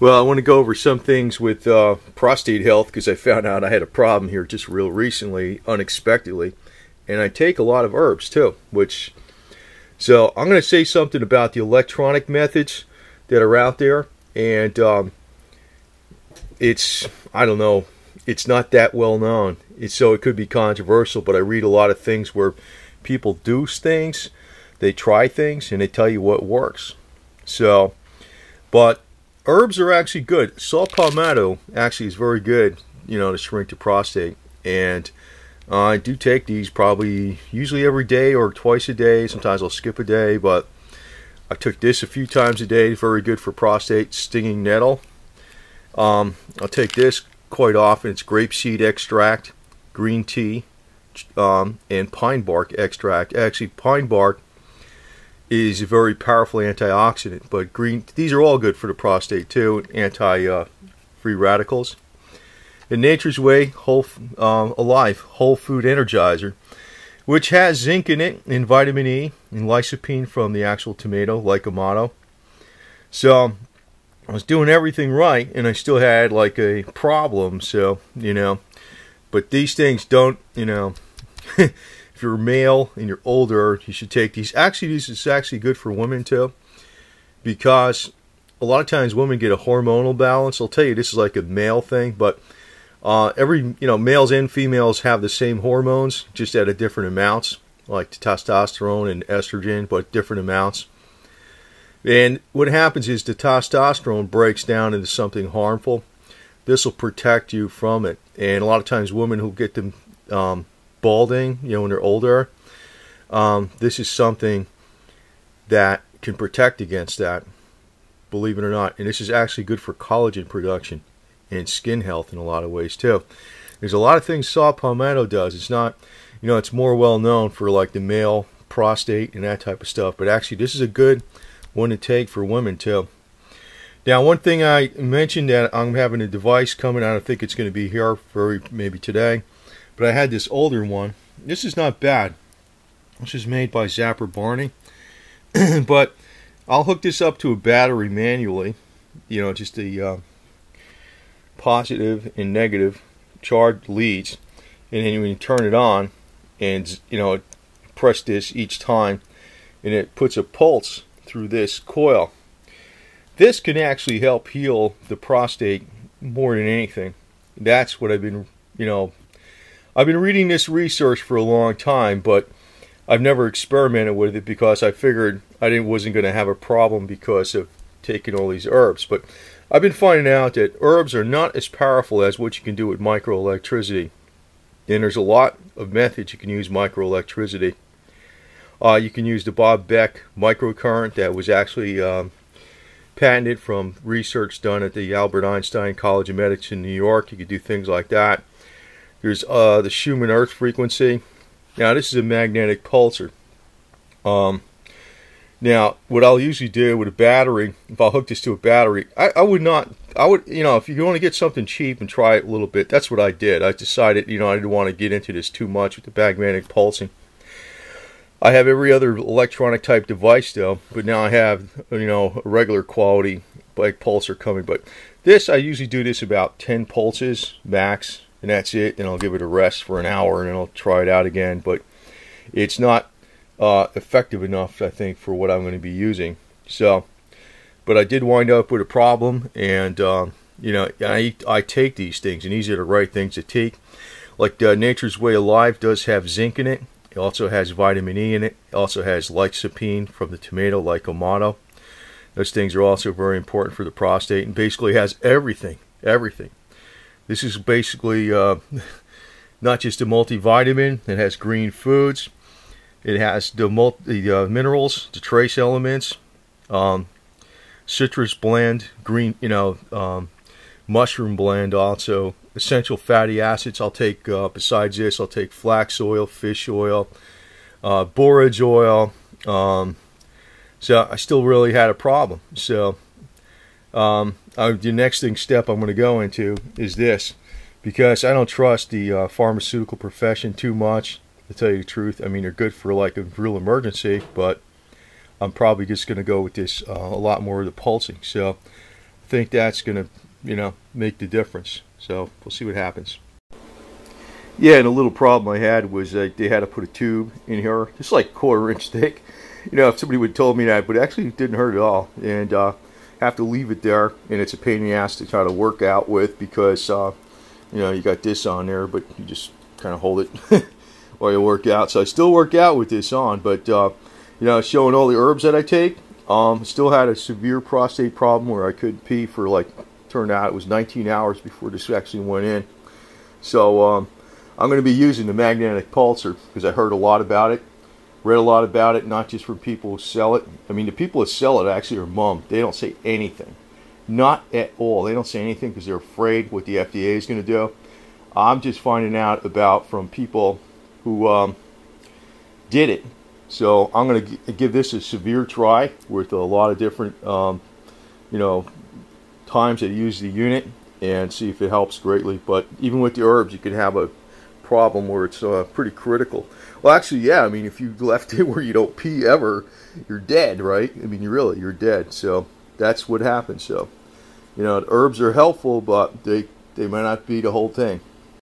Well, I want to go over some things with prostate health because I found out I had a problem here just real recently, unexpectedly. And I take a lot of herbs too, so I'm going to say something about the electronic methods that are out there. And I don't know, it's not that well known. So it could be controversial, but I read a lot of things where people do things, they try things, and they tell you what works. But herbs are actually good. Saw palmetto actually is very good, to shrink the prostate. And I do take these usually every day or twice a day. Sometimes I'll skip a day, but I took this a few times a day. Very good for prostate. Stinging nettle. I'll take this quite often. It's grapeseed extract, green tea, and pine bark extract. Actually, pine bark is a very powerful antioxidant, but these are all good for the prostate too, anti-free radicals. And Nature's Way Alive Whole Food Energizer, which has zinc in it, and vitamin E, and lycopene from the actual tomato, Lycomato. So I was doing everything right, and I still had like a problem. But these things don't, If you're male and you're older, you should take these. Actually, this is actually good for women too, because a lot of times women get a hormonal balance. I'll tell you, this is like a male thing, but males and females have the same hormones, just at a different amounts, like testosterone and estrogen, but different amounts. And what happens is the testosterone breaks down into something harmful. This will protect you from it. And a lot of times women who get them balding, when they're older, this is something that can protect against that, believe it or not. And this is actually good for collagen production and skin health in a lot of ways too. There's a lot of things saw palmetto does. It's not, it's more well known for like the male prostate and that type of stuff, but actually this is a good one to take for women too. Now, one thing I mentioned that I'm having a device coming out. I think it's going to be here maybe today. But I had this older one. This is not bad. This is made by Zapper Barney. But I'll hook this up to a battery manually. Just the positive and negative charged leads. And then when you turn it on, and press this each time, and it puts a pulse through this coil. This can actually help heal the prostate more than anything. That's what I've been reading this research for a long time, but I've never experimented with it because I figured I wasn't going to have a problem because of taking all these herbs. But I've been finding out that herbs are not as powerful as what you can do with microelectricity. And there's a lot of methods you can use microelectricity. You can use the Bob Beck microcurrent that was actually patented from research done at the Albert Einstein College of Medicine in New York. You could do things like that. There's the Schumann Earth frequency. Now this is a magnetic pulsar. Now what I'll usually do with a battery, if I'll hook this to a battery, if you want to get something cheap and try it a little bit, that's what I did. I decided, I didn't want to get into this too much with the magnetic pulsing. I have every other electronic type device though, but now I have, a regular quality like pulsar coming. But this, I usually do this about 10 pulses max. And that's it, and I'll give it a rest for an hour, and then I'll try it out again. But it's not effective enough, I think, for what I'm going to be using. But I did wind up with a problem, and I take these things, and these are the right things to take. Like Nature's Way Alive does have zinc in it. It also has vitamin E in it. It also has lycopene from the tomato, Lycomato. Those things are also very important for the prostate, and basically has everything. This is basically not just a multivitamin. It has green foods. It has the minerals, the trace elements, citrus blend, green, mushroom blend also, essential fatty acids. I'll take, besides this, I'll take flax oil, fish oil, borage oil. So I still really had a problem. So the next step I'm going to go into is this, because I don't trust the pharmaceutical profession too much, to tell you the truth. I mean, they're good for like a real emergency, but I'm probably just going to go with this a lot more of the pulsing. So think that's going to, make the difference. So we'll see what happens. Yeah, and a little problem I had was they had to put a tube in here, just like 1/4 inch thick. If somebody would have told me that, but actually it didn't hurt at all. And have to leave it there, and it's a pain in the ass to try to work out with because, you got this on there, but you just kind of hold it while you work out. So I still work out with this on, but, showing all the herbs that I take, still had a severe prostate problem where I couldn't pee for turned out it was 19 hours before this actually went in. So I'm going to be using the magnetic pulsar because I heard a lot about it, read a lot about it, not just from people who sell it. I mean, the people who sell it actually are mum. They don't say anything. Not at all. They don't say anything because they're afraid what the FDA is going to do. I'm just finding out about from people who did it. So I'm going to give this a severe try with a lot of different, times I use the unit and see if it helps greatly. But even with the herbs, you can have a problem where it's pretty critical. Well, actually, yeah. I mean, if you left it where you don't pee ever, you're dead, right? I mean, you're dead. So that's what happens. So, the herbs are helpful, but they might not be the whole thing.